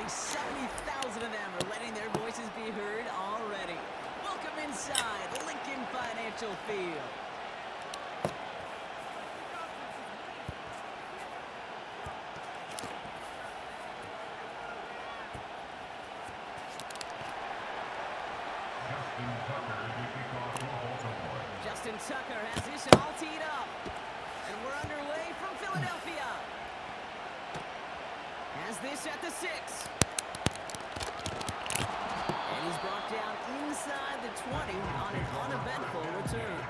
70,000 of them are letting their voices be heard already. Welcome inside Lincoln Financial Field. Justin Tucker has this all teed up. And we're underway from Philadelphia. Has this at the 6. And he's brought down inside the 20 on an uneventful return.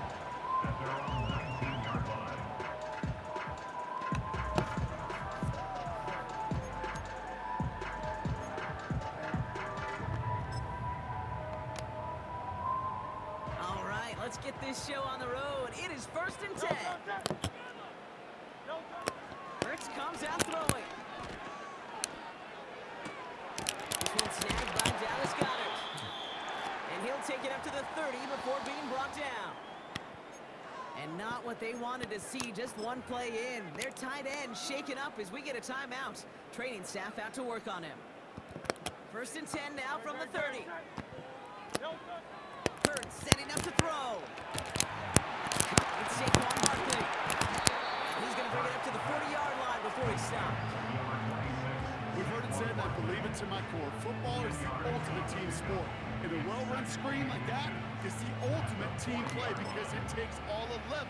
All right, let's get this show on the road. It is 1st and 10. Hurts comes out throwing. This one snagged by Dallas Goedert. And he'll take it up to the 30 before being brought down. And not what they wanted to see, just one play in. Their tight end shaken up as we get a timeout. Training staff out to work on him. 1st and 10 now from the 30. Hurts setting up to throw. It's Saquon Barkley. He's going to bring it up to the 40-yard line before he stopped. We've heard it said, and I believe it to my core. Football is the ultimate team sport. And a well-run screen like that is the ultimate team play because it takes all 11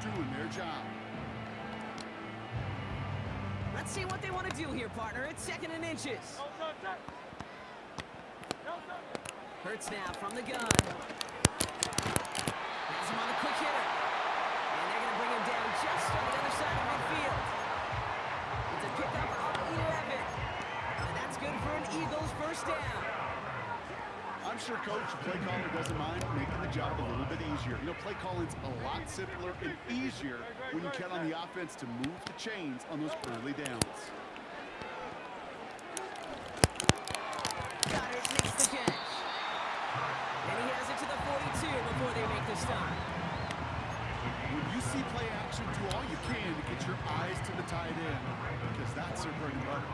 doing their job. Let's see what they want to do here, partner. It's 2nd and inches. Hurts now from the gun. Has him on the quick hitter. And they're going to bring him down just on the other side of midfield. It's a pickup of 11. And that's good for an Eagles 1st down. I'm sure Coach, play caller doesn't mind making the job a little bit easier. You know, play calling's a lot simpler and easier when you count on the offense to move the chains on those early downs. Goddard makes the catch. And he has it to the 42 before they make the stop. When you see play action, do all you can to get your eyes to the tight end because that's their bread and butter.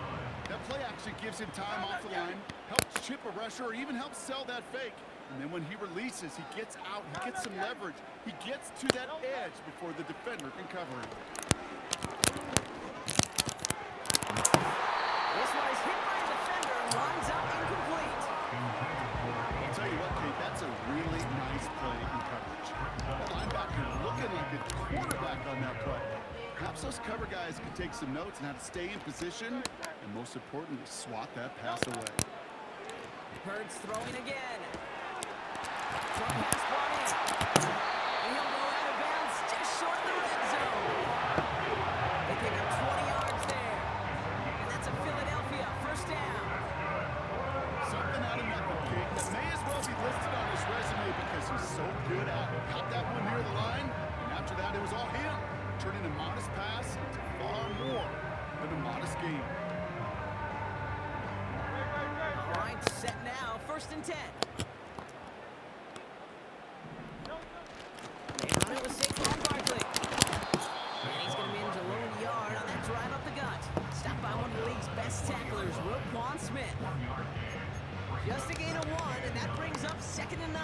That play action gives him time off the line, helps chip a rusher, or even helps sell that fake. And then when he releases, he gets out, he gets some leverage. He gets to that edge before the defender can cover him. This one is hit by a defender and lines up incomplete. I'll tell you what, Kate, that's a really nice play in coverage. That linebacker looking like a quarterback on that play. Perhaps those cover guys can take some notes on how to stay in position and, most importantly, swat that pass away. Hurts throwing again. Short pass brought in. And he'll go out of bounds just short of the red zone. They pick up 20 yards there. And that's a Philadelphia 1st down. Something out of nothing, Kate. That may as well be listed on his resume because he's so good at it. Caught that one near the line, and after that it was all him. Turning a modest pass into far more than a modest game. All right, set now. 1st and 10. They run it with Saquon Barkley. And he's going to manage a lone yard on that drive up the gut. Stopped by one of the league's best tacklers, Roquan Smith. Just a gain of 1, and that brings up 2nd and 9.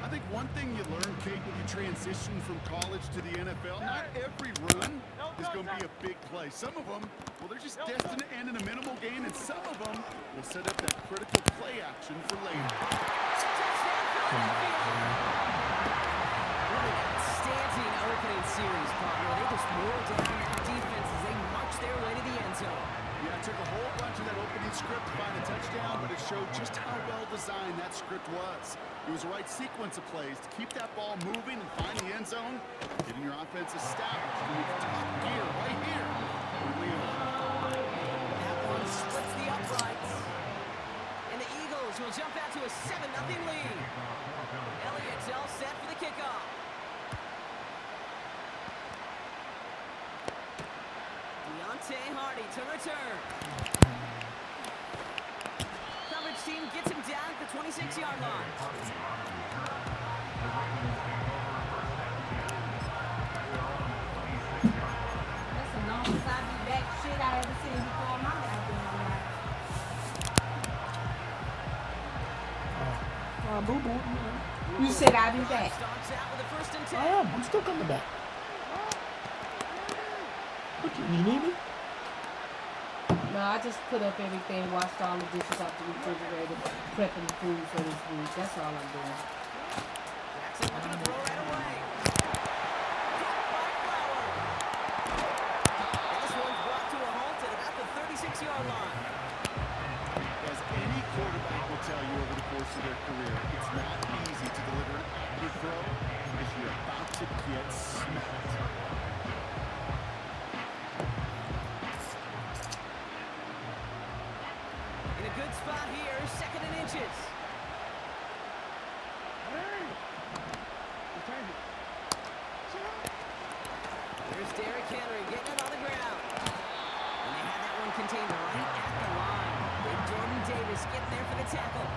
I think one thing you learn, Kate, when you transition from college to the NFL, not every run is going to be a big play. Some of them, well, they're just destined to end in a minimal gain, and some of them will set up that critical play action for later. What an outstanding opening series, partner. They just wore down that defense as they march their way to the end zone. Yeah, it took a whole bunch of that opening script to find a touchdown, but it showed just how well designed that script was. It was the right sequence of plays to keep that ball moving and find the end zone, getting your offense established in its top gear right here. That one splits the uprights. And the Eagles will jump out to a 7-0 lead. Elliott's all set for the kickoff. Hardy to return. Coverage team gets him down at the 26-yard line. That's the longest I be back shit I ever seen before in my life. boo boo. You said I'll be back. Stomps out with a 1st and 10. I am. I'm still coming back. What you need me? No, I just put up everything, washed all the dishes off the refrigerator, prepping the food for this week. That's all I'm doing. Jackson looking to throw right away. Caught by Flower. And this one's brought to a halt at about the 36-yard line. As any quarterback will tell you over the course of their career, it's not easy to deliver an accurate throw if you're about to get smacked. In a good spot here, 2nd and inches. Here's Derrick Henry getting it on the ground. And they had that one contained right at the line. Big Jordan Davis getting there for the tackle.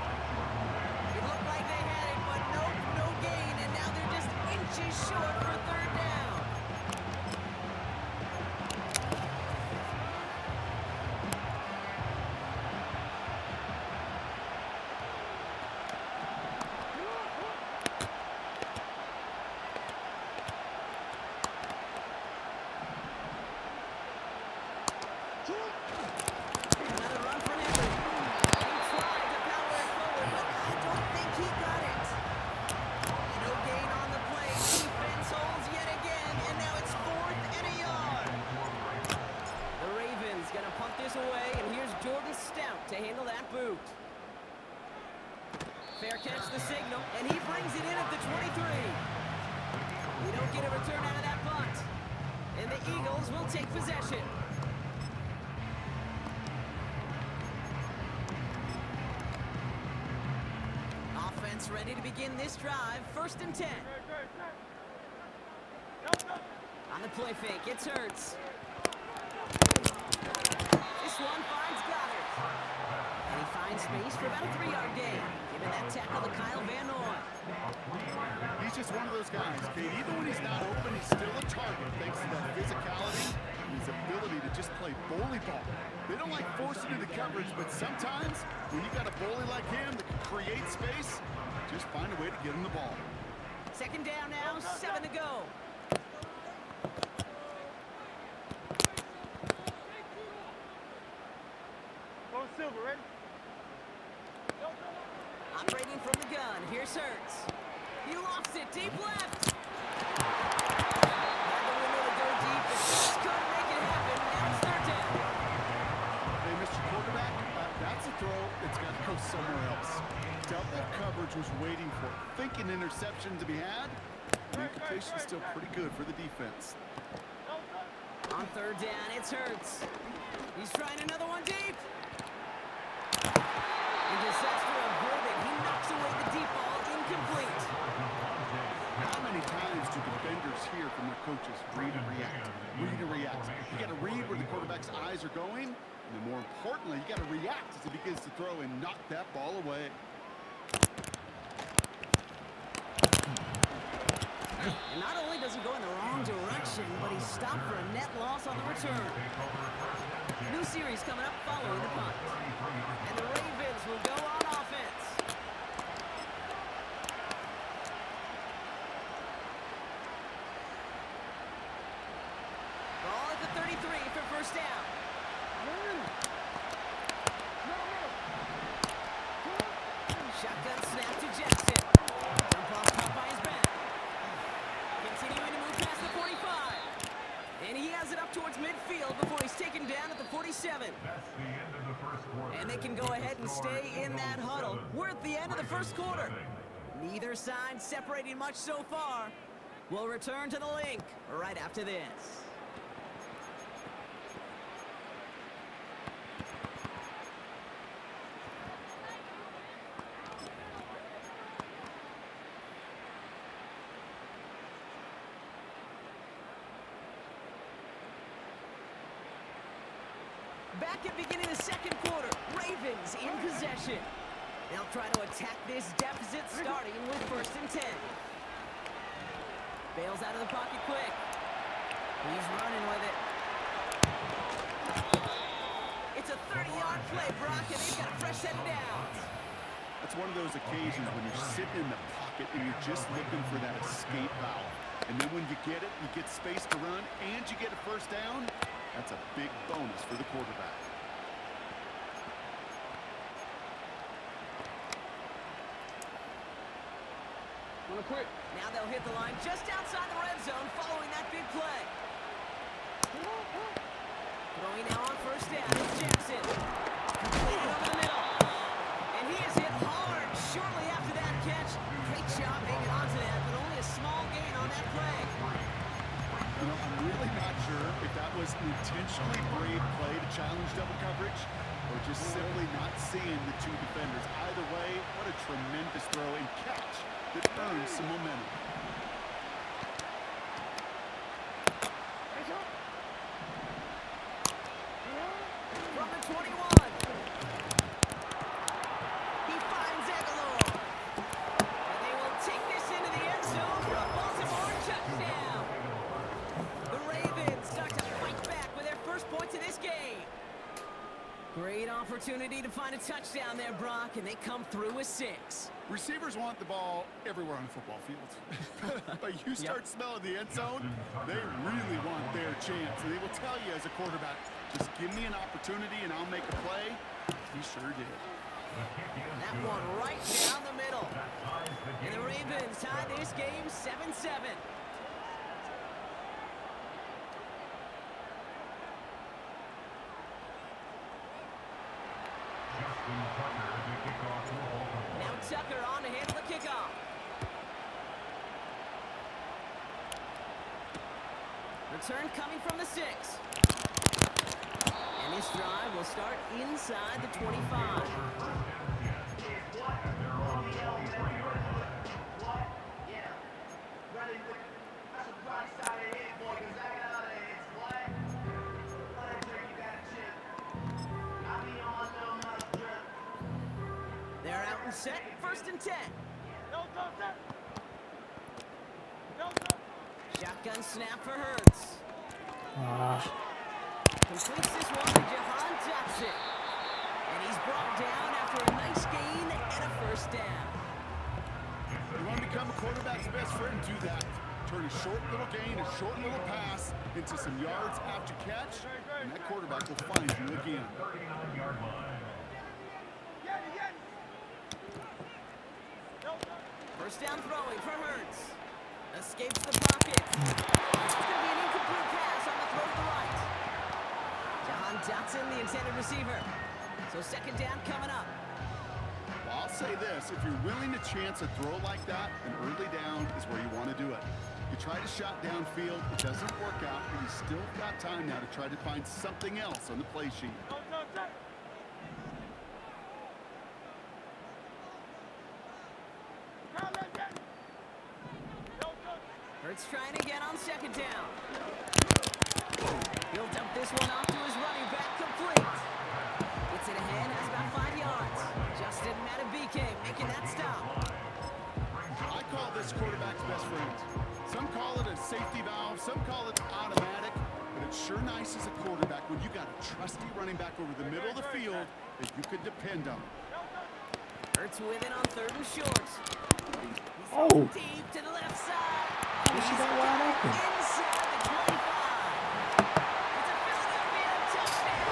It looked like they had it, but nope, no gain. And now they're just inches short for 3rd down. Another run for Henry. He tried to power it forward, but I don't think he got it. No gain on the play. Defense holds yet again, and now it's 4th and a yard. The Ravens gonna punt this away, and here's Jordan Stout to handle that boot. Fair catch the signal, and he brings it in at the 23. We don't get a return out of that punt. And the Eagles will take possession. Offense ready to begin this drive. 1st and 10. On the play fake, it's Hurts. This one finds Goddard. And he finds space for about a 3-yard gain. Giving that tackle to Kyle Van Noy. He's just one of those guys, okay? Even when he's not open, he's still a target thanks to that physicality and his ability to just play bully ball. They don't like forcing into coverage, but sometimes when you got a bully like him that can create space, just find a way to get him the ball. 2nd down now, 7 to go. Silver, ready? Operating from the gun, here's Hurts. He lost it, deep left. Had the window to go deep, but just couldn't make it happen. Now it's 3rd down. Hey, Mr. Quarterback, that's a throw that's got to go somewhere else. Double coverage was waiting for it. Thinking interception to be had. The incompletion's still pretty good for the defense. On 3rd down, it's Hurts. He's trying another one deep. And disaster averted. He knocks away the deep ball, incomplete. How many times do defenders hear from their coaches, read and react, read and react? You got to read where the quarterback's eyes are going, and then more importantly, you got to react as he begins to throw and knock that ball away. And not only does he go in the wrong direction, but he's stopped for a net loss on the return. New series coming up following the punt. And the Ravens will go on offense. Ball at the 33 for 1st down. Shotgun snap to Jackson. Jump off caught by his back. Continuing to move past the 45. And he has it up towards midfield before he's taken down at the 47. And they can go ahead and stay in that huddle. We're at the end of the 1st quarter. Neither side separating much so far. We'll return to the link right after this. Back at beginning of the 2nd quarter, Ravens in possession. They'll try to attack this deficit starting with 1st and 10. Bails out of the pocket quick. He's running with it. It's a 30-yard play, Brock, and they've got a fresh set of downs. That's one of those occasions when you're sitting in the pocket and you're just looking for that escape valve. And then when you get it, you get space to run, and you get a first down. That's a big bonus for the quarterback. Now they'll hit the line just outside the red zone following that big play. Throwing now on first down is Jackson. Completed over the middle. And he is hit hard shortly after that catch. Great job hanging on to that, but only a small gain on that play. You know, I'm really not sure if that was an intentionally brave play to challenge double coverage or just simply not seeing the two defenders. Either way, what a tremendous throw and catch that earns some momentum. From the 21. He finds Aguilar. And they will take this into the end zone for a Baltimore touchdown. The Ravens start to fight back with their first points of this game. Great opportunity to find a touchdown there, Brock, and they come through with 6. Receivers want the ball everywhere on the football field. But you start smelling the end zone, they really want their chance. And they will tell you as a quarterback, just give me an opportunity and I'll make a play. He sure did. That one right down the middle. And the Ravens tie this game 7-7. Now Tucker on to handle the kickoff. Return coming from the 6. And this drive will start inside the 25. They're out and set, 1st and 10. Shotgun snap for Hurts. Completes this one to Jahan Dotson. And he's brought down after a nice gain and a first down. You want to become a quarterback's best friend, do that. Turn a short little gain, a short little pass into some yards after catch, and that quarterback will find you again. First down throwing for Hurts. Escapes the pocket. It's going to be an incomplete pass on the throw to the right. Jahan Dotson, the intended receiver. So 2nd down coming up. Well, I'll say this. If you're willing to chance a throw like that, an early down is where you want to do it. You try to shot downfield, it doesn't work out, but you still got time now to try to find something else on the play sheet. Hurts trying again on 2nd down. He'll dump this one off to his running back, complete. Gets it ahead, has about 5 yards. Justin Matabike making that stop. I call this quarterback's best friend. Some call it a safety valve, some call it automatic, but it's sure nice as a quarterback when you got a trusty running back over the middle of the field that you could depend on. Hurts with it on 3rd and short. Oh. Deep to the left side. This is that wide open. Inside the 25. It's a Philadelphia touchdown.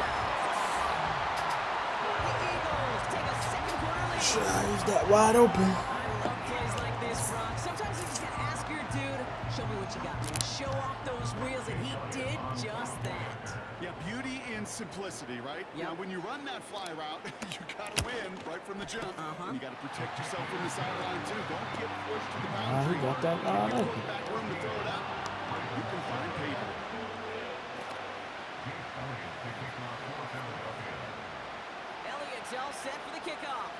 The Eagles take a 2nd quarter lead. Is that wide open? I love plays like this, Brock. Sometimes you just gotta ask your dude, show me what you got, man. Show off those wheels, and he did just that. Yeah, beauty in simplicity, right? Yep. Now, when you run that fly route, you got to win right from the jump. And you got to protect yourself from the sideline, too. Don't get pushed to the boundary. He got that wide Give your open. quarterback room to throw it up. You can find paper. Elliott's all set for the kickoff.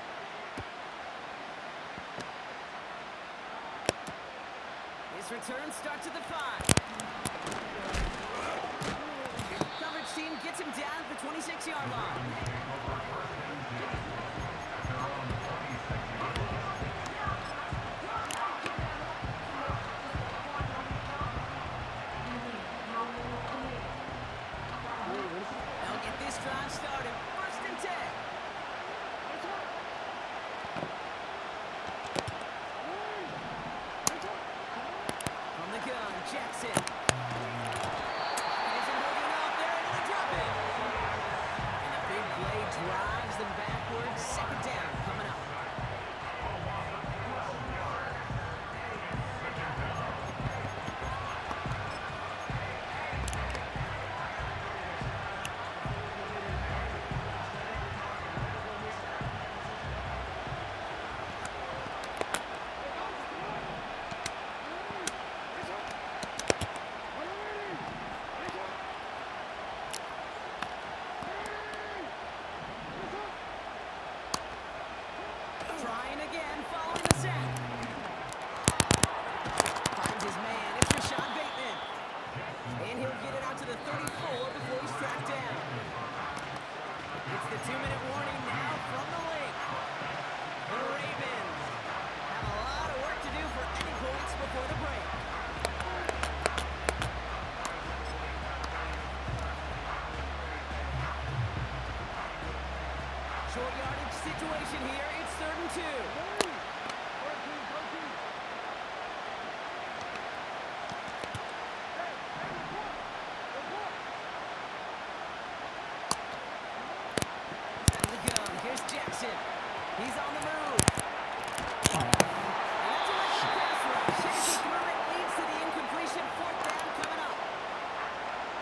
His return starts at the 5. Coverage team gets him down at the 26-yard line. They'll get this drive started. 1st and 10. situation here. It's 3rd and 2. Out of the gun. Here's Jackson. He's on the move. And that's a nice pass rush. As he threw it, leads to the incompletion. 4th down coming up.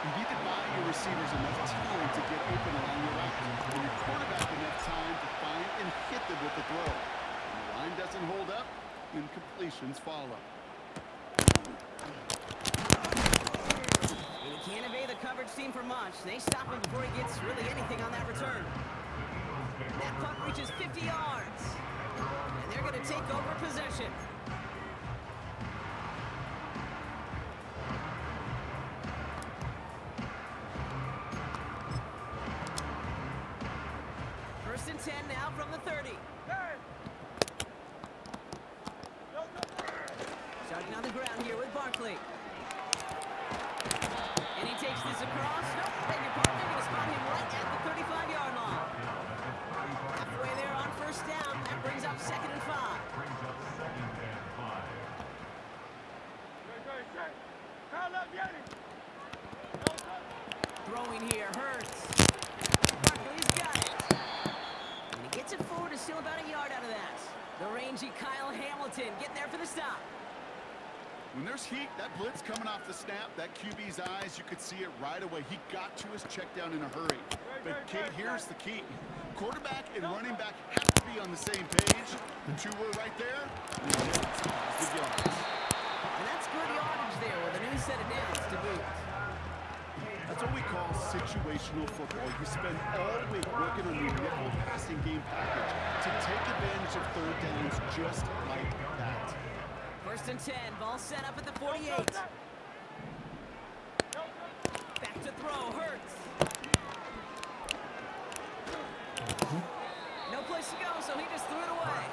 You need to buy your receivers enough time to get open along your route, and your quarterback enough time to find and hit them with the throw. When the line doesn't hold up, incompletions follow. And he can't evade the coverage team for much. They stop him before he gets really anything on that return. That punt reaches 50 yards. And they're going to take over possession. First and 10 now from the 30. Starting on the ground here with Barkley. And he takes this across. Nope, beg your pardon. They're going to spot him right at the 35-yard line. Halfway there on 1st down. That brings up 2nd and 5. Throwing here, Hurts. Barkley's got it. And he gets it forward to steal about a yard out of that. The rangy Kyle Hamilton getting there for the stop. When there's heat, that blitz coming off the snap, that QB's eyes, you could see it right away. He got to his check down in a hurry. But, Kate, here's the key. Quarterback and running back have to be on the same page. The two were right there. And positive yards. And that's good yardage there with a new set of downs to boot. That's what we call situational football. You spend all week working on your nickel passing game package to take advantage of 3rd downs just like that. 1st and 10, ball set up at the 48. Back to throw, Hurts. No place to go, so he just threw it away.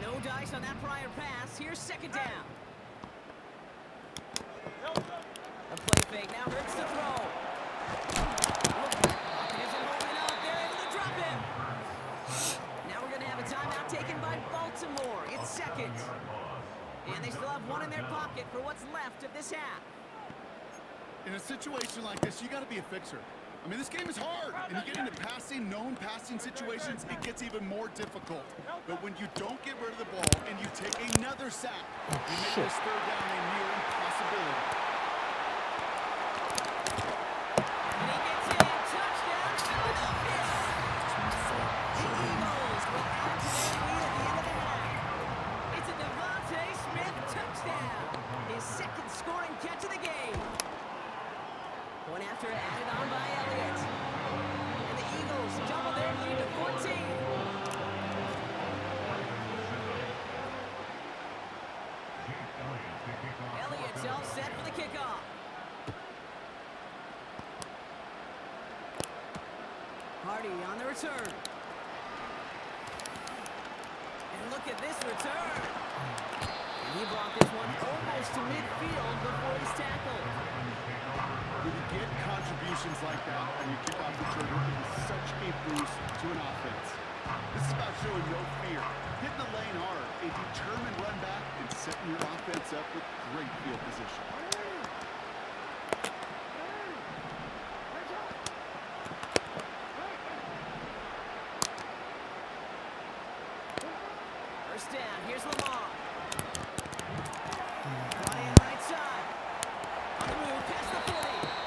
No dice on that prior pass. Here's 2nd down. A play fake. Now Hurts to throw. Look, isn't holding up. They're able to drop him. Now we're going to have a timeout taken by Baltimore. It's 2nd. And they still have one in their pocket for what's left of this half. In a situation like this, you got to be a fixer. I mean, this game is hard, and you get into known passing situations, it gets even more difficult. But when you don't get rid of the ball and you take another sack, you make this 3rd down a near impossibility. And he gets in. Touchdown, Philadelphia! The Eagles will add to their lead at the end of the half. It's a Devontae Smith touchdown. His 2nd scoring catch of the game. One after added on by Elliott. And the Eagles double their lead to 14. Elliott's all set for the kickoff. Hardy on the return. And look at this return. And he brought this one almost to midfield before he's tackled. When you get contributions like that and you kick off the trigger, it is such a boost to an offense. This is about showing no fear, hitting the lane hard, a determined run back, and setting your offense up with great field position. First down, here's Lamar. Flying right side. On the move, past the 40.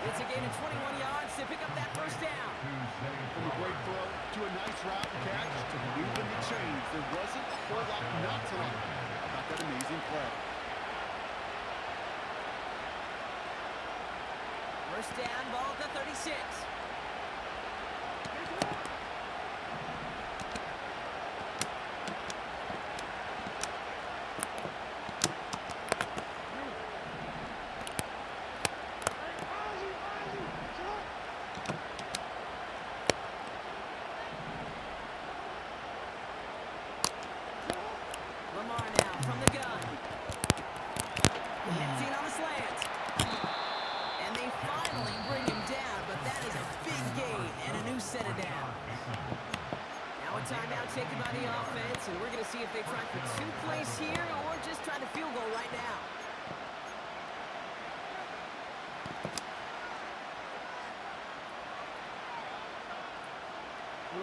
It's a gain of 21 yards to pick up that first down. From a great throw to a nice route and catch to moving the chains. There wasn't a whole lot not to like about that amazing play. First down, ball at the 36. field goal right now.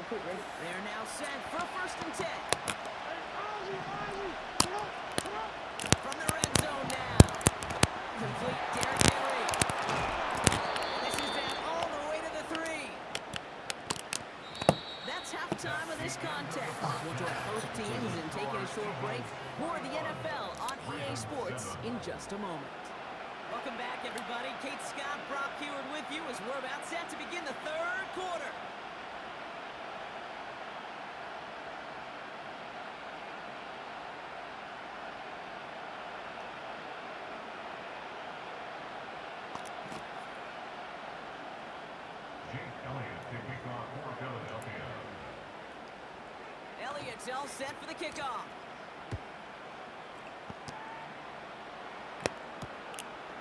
They're now set for 1st and 10. From the red zone now. Complete Derrick Henry. And this is down all the way to the 3. That's halftime of this contest. We'll join both teams in taking a short break. More of the NFL on EA Sports in just a moment. Welcome back, everybody. Kate Scott, Brock Heward with you as we're about set to begin the 3rd quarter. Elliott's all set for the kickoff.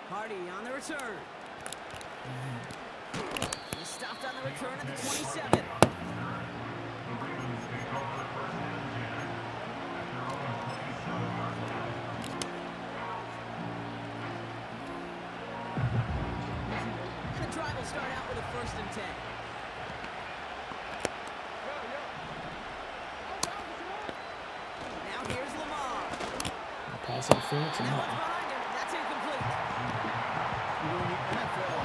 Hardy on the return. He's stopped on the return at the 27. The drive will start out with a 1st and 10. Now here's Lamar. Pass interference and Now nothing. it's behind him. That's incomplete. You know, in the NFL,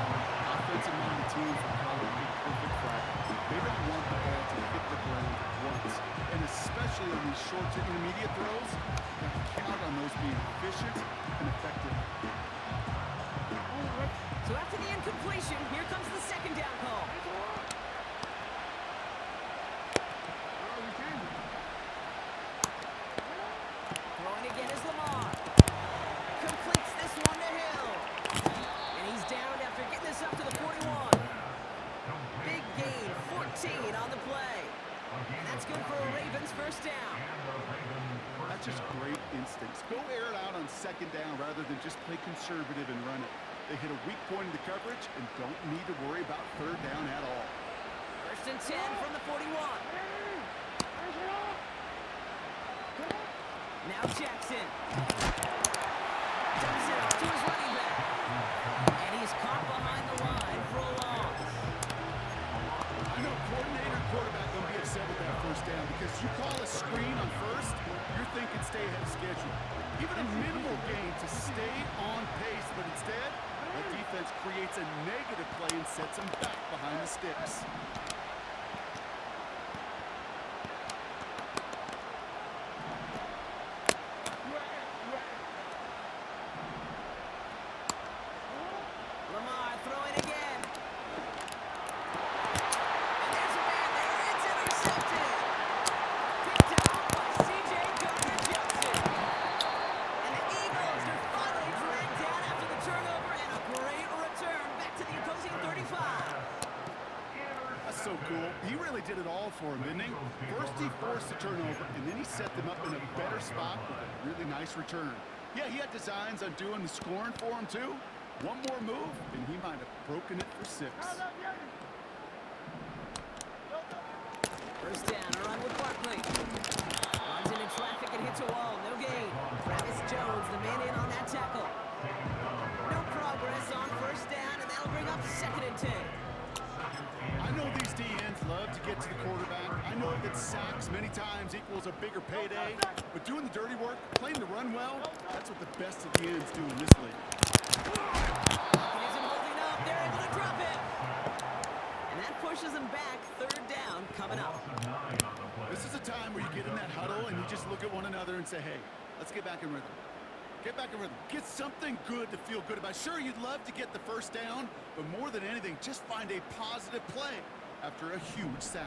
offensive-minded teams will call it a perfect flag. They don't want the ball to hit the ground once. And especially on these short to intermediate throws, you have to count on those being efficient and effective. So after the incompletion, here comes the 2nd down call. Throwing again is Lamar. Completes this one to Hill. And he's down after getting this up to the 41. Big gain, 14 on the play. And that's good for a Ravens 1st down. That's just great instincts. Go air it out on 2nd down rather than just play conservative and run it. They hit a weak point in the coverage and don't need to worry about 3rd down at all. 1st and 10 from the 41. Now Jackson. Dumps it off to his running back. And he's caught behind the line for a loss. I know coordinator and quarterback going to be upset with that 1st down because you call a screen on 1st, you're thinking stay ahead of schedule. Even a minimal gain to stay on pace, but instead, the defense creates a negative play and sets them back behind the sticks. Lamar throwing again. And there's a man there. It's intercepted. Picked up by C.J. Gardner-Johnson. And the Eagles are finally dragged down after the turnover and a great return back to the opposing 35. That's so cool. He really did it all for him, didn't he? First he forced the turnover, and then he set them up in a better spot with a really nice return. Yeah, he had designs on doing the scoring for him, too. One more move, and he might have broken it for 6. 1st down, a run with Barkley. Runs into traffic and hits a wall. No gain. Travis Jones, the man in on that tackle. No progress on 1st down, and that'll bring up 2nd and 10. I know these DNs love to get to the quarterback. I know that sacks many times equals a bigger payday, but doing the dirty work, playing the run well, that's what the best of the ends do in this league. He isn't holding up. They're able to drop it. And that pushes him back. 3rd down coming up. This is a time where you get in that huddle and you just look at one another and say, hey, let's get back in rhythm. Get back in rhythm. Get something good to feel good about. Sure, you'd love to get the 1st down, but more than anything, just find a positive play after a huge sack.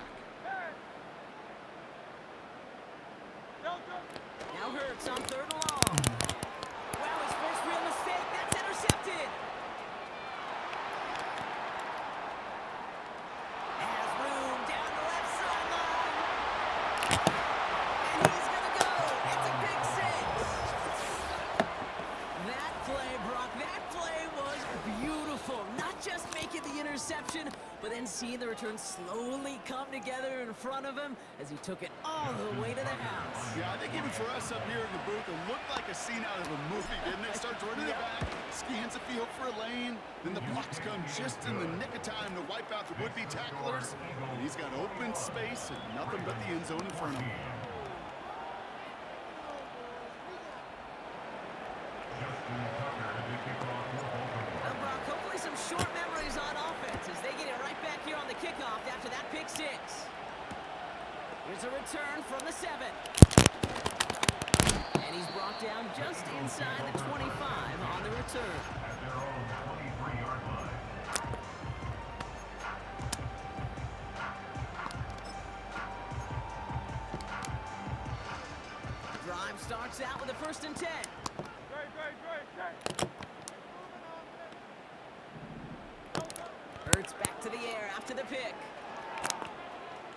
Now Hurts on 3rd and long. Wow, his first real mistake. That's intercepted. Has room down the left sideline. And he's going to go. It's a big 6. That play, Brock, that play was beautiful. Not just making the the interception, but then seeing the return slowly come together in front of him as he took it all the way to the house. Yeah, I think even for us up here in the booth, it looked like a scene out of a movie, didn't it? Starts running it back, scans the field for a lane, then the blocks come just in the nick of time to wipe out the would-be tacklers. And he's got open space and nothing but the end zone in front of him. Well, Brock, hopefully some short memories on offense as they get it right back here on the kickoff after that pick six. Here's a return from the 7. And he's brought down just inside the 25 on the return. Drive starts out with a 1st and 10. Hurts back to the air after the pick.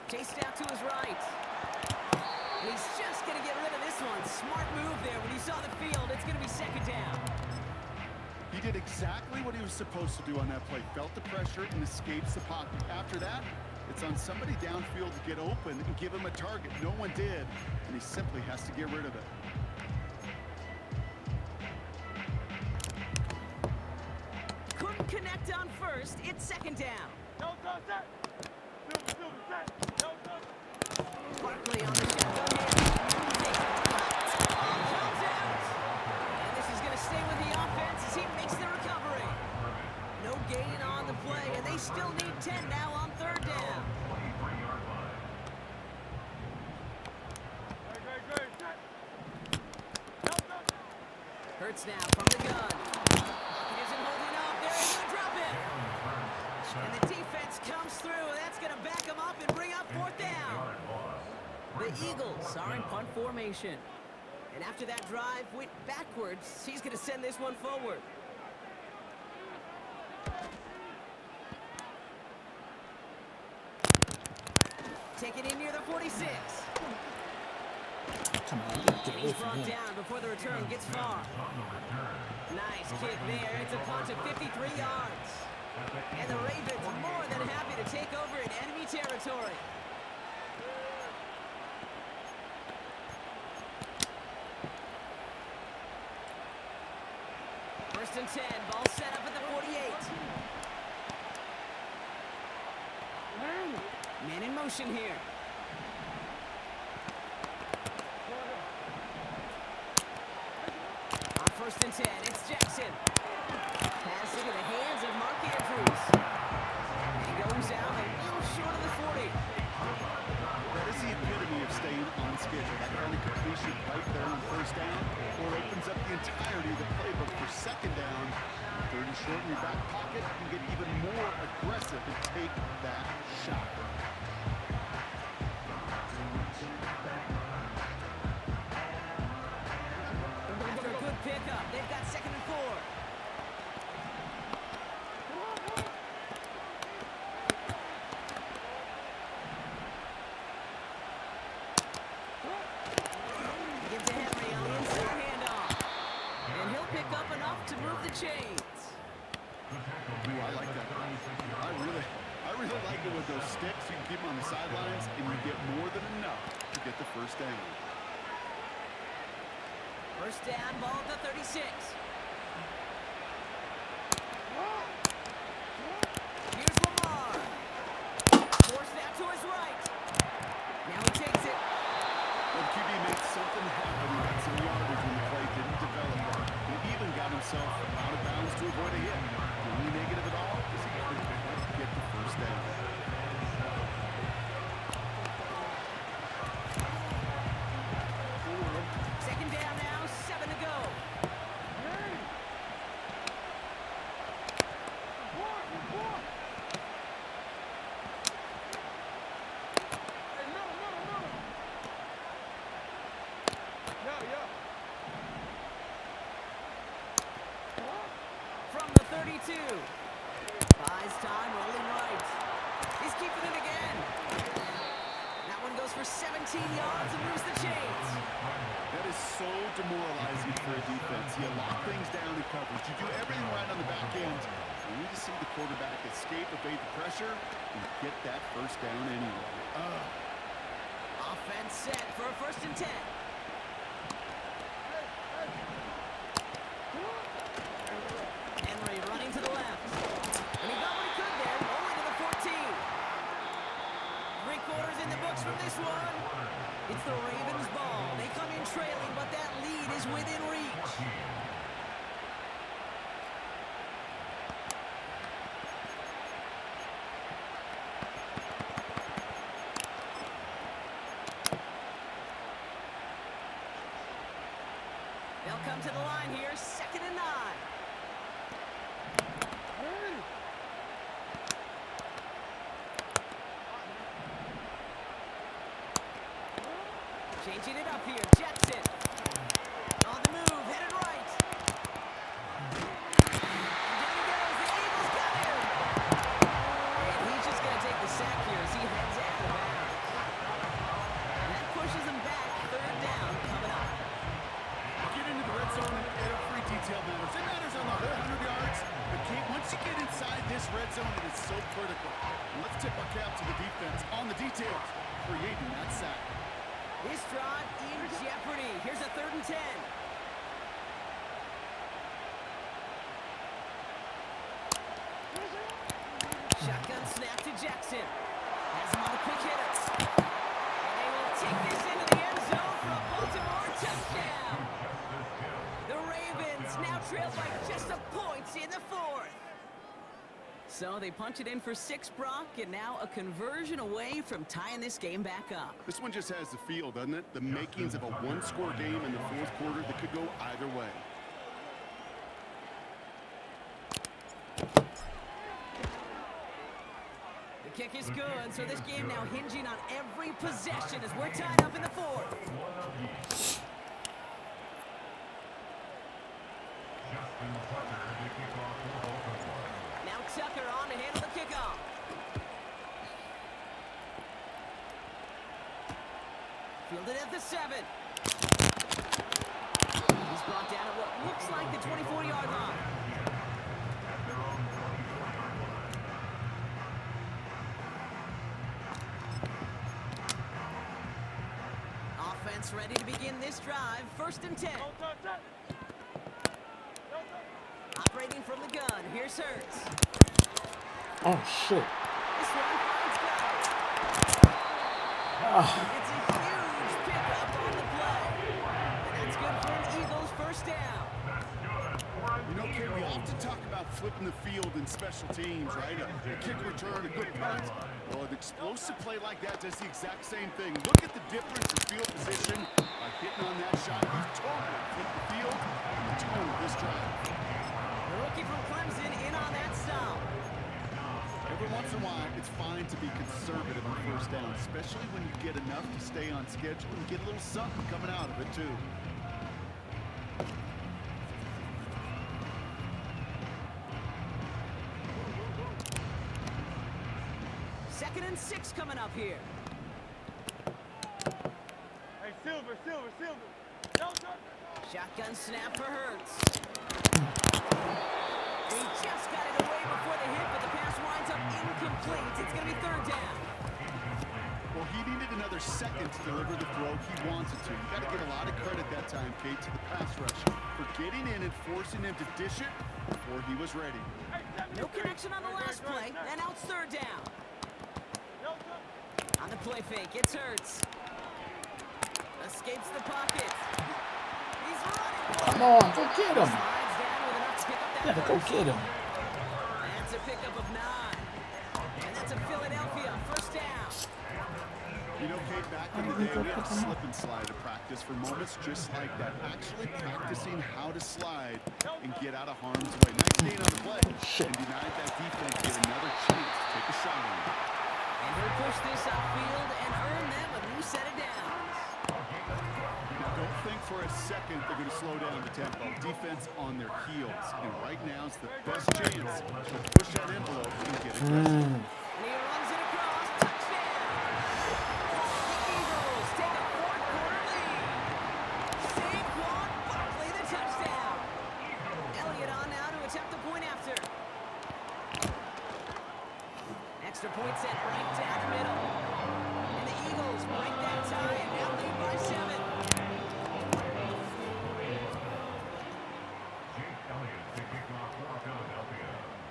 Chased out to his right. And he's just going to get rid of this one. Smart move there when he saw the field. It's going to be 2nd down. He did exactly what he was supposed to do on that play. Felt the pressure and escapes the pocket. After that, it's on somebody downfield to get open and give him a target. No one did, and he simply has to get rid of it. Couldn't connect on 1st. It's 2nd down. Barkley on the shotgun here. Comes out. And this is going to stay with the offense as he makes the recovery. No gain on the play, and they still need 10 now on 3rd down. Hurts now from the gun. He isn't holding up. They're able to drop it. And the defense comes through. That's going to back him up and bring up 4th down. The Eagles are in punt formation. And after that drive went backwards, he's going to send this one forward. Take it in near the 46. Come on, get away He's from brought him. down before the return gets far. Nice kick there. It's a punt of 53 yards. And the Ravens more than happy to take over in enemy territory. First and 10. Ball set up at the 48. Man in motion here. On 1st and 10, it's Jackson. Pass into the hands of Mark Andrews. And he goes out a little short of the 40. That is the epitome of staying on schedule. That kind of completion right there on 1st down, or opens up the entirety of the playbook for 2nd down. 3rd and short in your back pocket, you can get even more aggressive and take that shot. After a good pickup, they've got 2nd and 4. Give to Henry on the inside handoff. And he'll pick up enough to move the chains. Ooh, I like that. I really like it with those sticks. You can keep them on the sidelines, and you get more than enough to get the 1st down. 1st down, ball at the 36. Here's Lamar. Forced that to his right. Now he takes it. Well, the QB made something happen. He got some yardage when the play didn't develop. He even got himself out of bounds to avoid a hit. The only negative at all is he couldn't quite get the 1st down. Second down now, 7 to go. From the 32. Buys time, rolling right. He's keeping it again. That one goes for 17 yards and moves the chains. That is so demoralizing for a defense. You lock things down in coverage. You do everything right on the back end. You need to see the quarterback escape, evade the pressure, and get that first down anyway. Offense set for a 1st and 10. Henry running to the left. And he got what he could there, only to the 14. 3 quarters in the books from this one. It's the Ravens' ball. They come in trailing, but that lead is within reach. They'll come to the line here, 2nd and 9. Changing it up here, Jackson. On the move, headed right. And down he goes, the Eagles got him. And he's just going to take the sack here as he heads out of bounds. And that pushes him back, 3rd down coming up. Get into the red zone and every detail matters. It matters on the whole 100 yards. But Kate, once you get inside this red zone, it is so critical. And let's tip our cap to the defense on the details, creating that sack. This drive in jeopardy. Here's a 3rd and 10. Shotgun snap to Jackson. Has him on a quick hitter. And they will take this into the end zone for a Baltimore touchdown. The Ravens now trail by just a point in the 4th. So they punch it in for 6, Brock, and now a conversion away from tying this game back up. This one just has the feel, doesn't it? The makings of a one-score game in the 4th quarter that could go either way. The kick is good, so this game now hinging on every possession as we're tied up in the 4th. Now Tucker on to handle the kickoff. Fielded at the 7. He's brought down at what looks like the 24-yard line. Offense ready to begin this drive. 1st and 10. Operating from the gun. Here's Hurts. Oh, shit. This one finds guys. It's a huge pickup on the play. And that's good for an Eagles 1st down. You know, Kate, we often talk about flipping the field in special teams, right? A kick return, a good punt. Well, an explosive play like that does the exact same thing. Look at the difference in field position by hitting on that shot. He's totally flipped the field and the tone of this drive. The rookie from Clemson in on that stop. Every once in a while, it's fine to be conservative on 1st down, especially when you get enough to stay on schedule and get a little something coming out of it, too. Second and 6 coming up here. Hey, Silver. No, Shotgun snap for Hurts. He just got it away before the hit, but the pass winds up incomplete. It's going to be 3rd down. Well, he needed another second to deliver the throw he wanted to. You got to give a lot of credit that time, Kate, to the pass rush for getting in and forcing him to dish it before he was ready. No connection on the last play, and now it's 3rd down. On the play fake, it's Hurts. Escapes the pocket. He's running. Come on, go get him. Slides down with enough to pick up that Yeah, go first. get him. That's a pickup of 9. And that's a Philadelphia 1st down. You know, Kate, back in the day, we had to slip and slide at practice for moments just like that. Actually practicing how to slide and get out of harm's way. Not staying on the play and denied that defense get another chance to take a shot on it. And he'll push this upfield and earn them a new set of downs. Now, don't think for a second they're going to slow down the tempo. Defense on their heels. And right now is the best chance to push that envelope and get aggressive. And he runs it across. Touchdown! The Eagles take a 4th quarter lead. Saquon Barkley the touchdown. Elliott on now to attempt the point after. Extra point set right down the middle. And the Eagles break that tie and now lead by 7.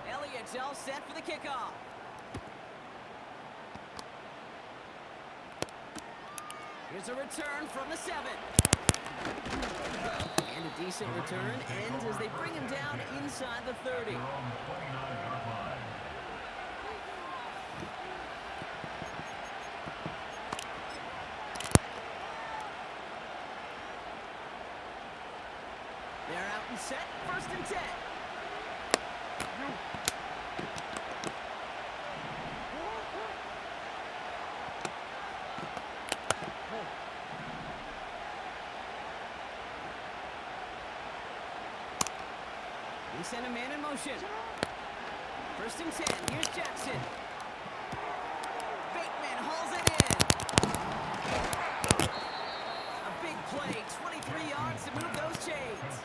Elliott's all set for the kickoff. Here's a return from the 7. And a decent return ends as they bring him down inside the 30. They're out and set, 1st and 10. They send a man in motion. 1st and 10. Here's Jackson. Bateman hauls it in. A big play, 23 yards to move those chains.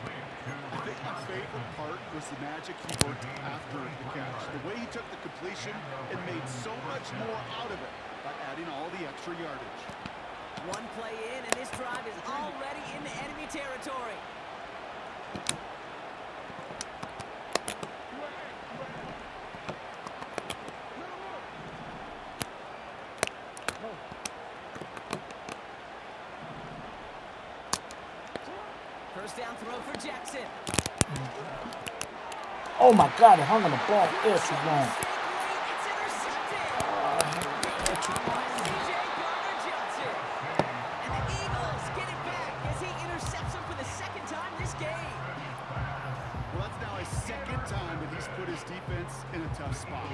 I think my favorite part was the magic he worked after the catch. The way he took the completion and made so much more out of it by adding all the extra yardage. One play in, and this drive is already into enemy territory. First down throw for Jackson. Oh my God, it hung on the ball. Yes, he's wrong. It's intercepted. C.J. Gardner-Johnson. And the Eagles get it back as he intercepts him for the 2nd time this game. Well, that's now his 2nd time that he's put his defense in a tough spot.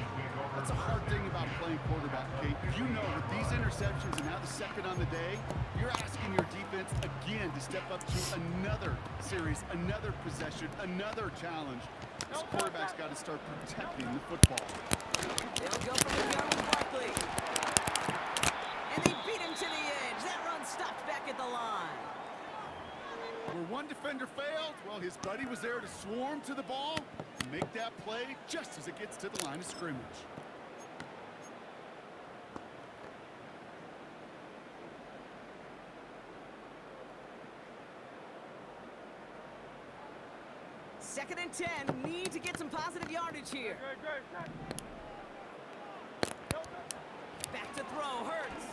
That's a hard thing about playing quarterback, Kate. You know, with these interceptions and now the 2nd on the day, you're asking your defense again to step up to another series, another possession, another challenge. This quarterback's got to start protecting the football. They'll go from the gun with Barkley. And they beat him to the edge. That run stopped back at the line. Where one defender failed, well, his buddy was there to swarm to the ball and make that play just as it gets to the line of scrimmage. Second and 10. Need to get some positive yardage here. Back to throw. Hurts.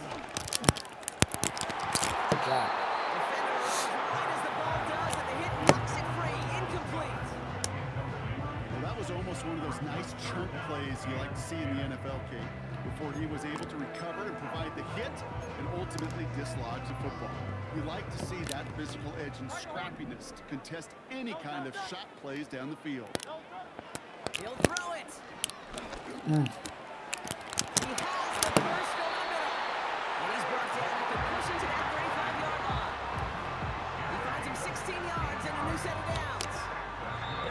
Good job. Defender runs right as the ball does, and the hit knocks it free. Incomplete. Well, that was almost one of those nice chunk plays you like to see in the NFL, Kate, before he was able to recover and provide the hit and ultimately dislodge the football. You like to see that physical edge and scrappiness to contest any kind of shot plays down the field. He'll throw it. He has the first over the middle. And he's brought down after pushing to that 35-yard line. He finds him 16 yards and a new set of downs.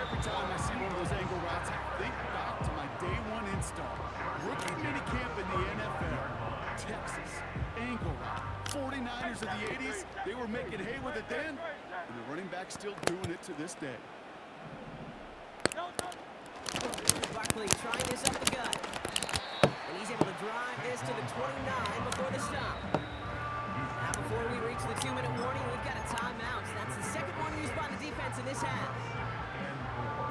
Every time I see one of those angle routes, I think back to my day 1 install. Rookie minicamp in the NFL. Texas, angle route. 49ers of the 80s, they were making hay with it then, and the running back's still doing it to this day. Barkley trying this up the gut. And he's able to drive this to the 29 before the stop. Now before we reach the 2-minute warning, we've got a timeout. That's the 2nd one used by the defense in this half.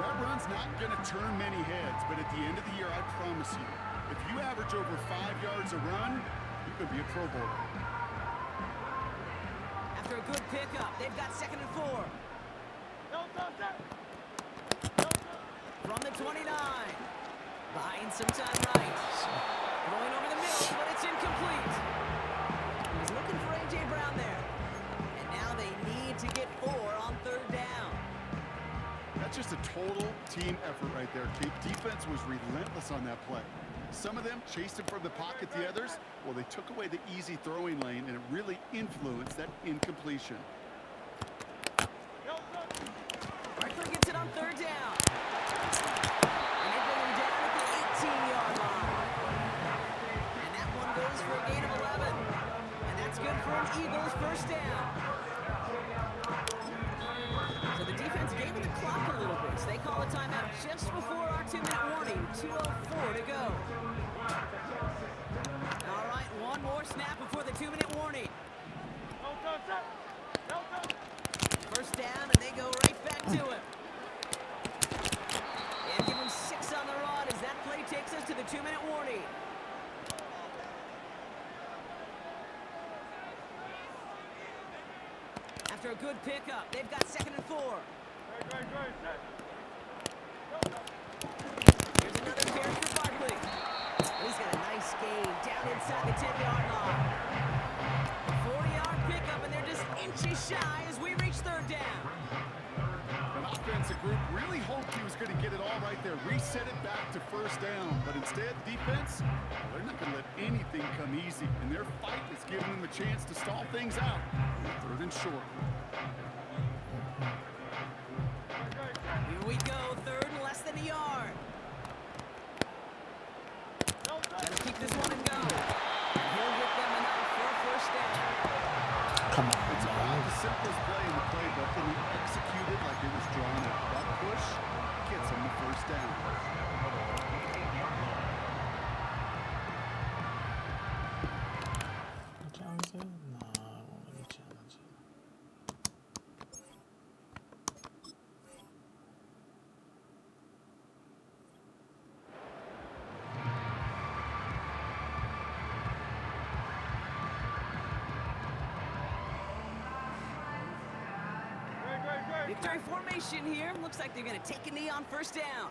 That run's not going to turn many heads, but at the end of the year, I promise you, if you average over 5 yards a run, you could be a Pro Bowler. After a good pickup, they've got 2nd and 4. From the 29. Buying some time right. Going over the middle, but it's incomplete. He was looking for A.J. Brown there. And now they need to get 4 on 3rd down. That's just a total team effort right there, Kate. Defense was relentless on that play. Some of them chased him from the pocket, the others, well, they took away the easy throwing lane, and it really influenced that incompletion. Barkley gets it on 3rd down. And they bring him down at the 18-yard line. And that one goes for a gain of 11. And that's good for an Eagles 1st down. So the defense gave him the clock a little bit. So they call a timeout just before our 2-minute warning. 2:04 to go. one more snap before the 2-minute warning. No touch, sir. No touch. First down, and they go right back to him. And give him 6 on the rod as that play takes us to the 2-minute warning. After a good pickup, they've got 2nd and 4. Great, set. Here's another carry for Barkley. He's got a nice gain down inside the 10-yard line. 4-yard pickup, and they're just inches shy as we reach 3rd down. An offensive group really hoped he was going to get it all right there, reset it back to 1st down. But instead, defense, they're not going to let anything come easy. And their fight is giving them a chance to stall things out. 3rd and short. Here we go, 3rd and less than a yard. Gotta keep this one and go. And he'll get them enough for a 1st down. Come on, It's about man. the simplest play in the playbook, and he executed like it was drawn up. That push gets him the 1st down. Challenge it? No, I won't let me challenge it. Great. Victory formation here. Looks like they're going to take a knee on 1st down.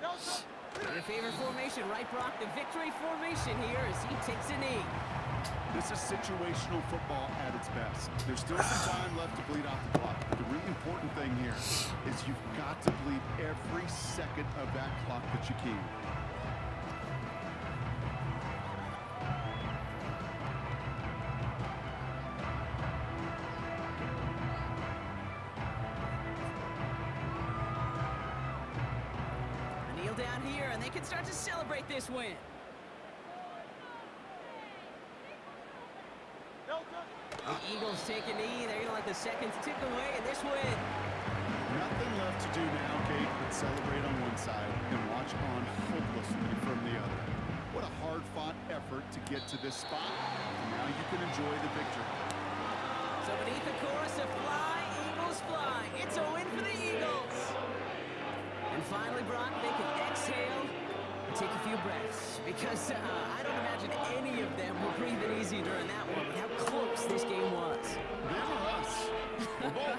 No touch. In a favorite formation, right, Brock? The victory formation here as he takes a knee. This is situational football at its best. There's still some time left to bleed off the clock. But the really important thing here is you've got to bleed every second of that clock that you can. A kneel down here, and they can start to celebrate this win. No touch. The Eagles take a knee. They're going to let the seconds tick away in this win. Nothing left to do now, Kate, but celebrate on one side and watch on hopelessly from the other. What a hard-fought effort to get to this spot. And now you can enjoy the victory. So beneath the chorus of Fly, Eagles Fly, it's a win for the Eagles. And finally, Brock, they can exhale and take a few breaths. Because I don't imagine any of them were breathing easy during that one with how close this game was. Them or us? We're both.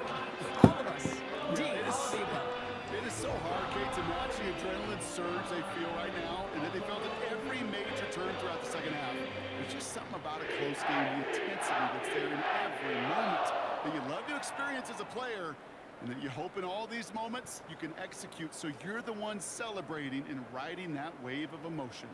All of us. D, all of the above. It is so hard, Kate, to match the adrenaline surge they feel right now, and that they felt at every major turn throughout the 2nd half. There's just something about a close game, the intensity that's there in every moment that you love to experience as a player, and that you hope in all these moments you can execute so you're the one celebrating and riding that wave of emotion.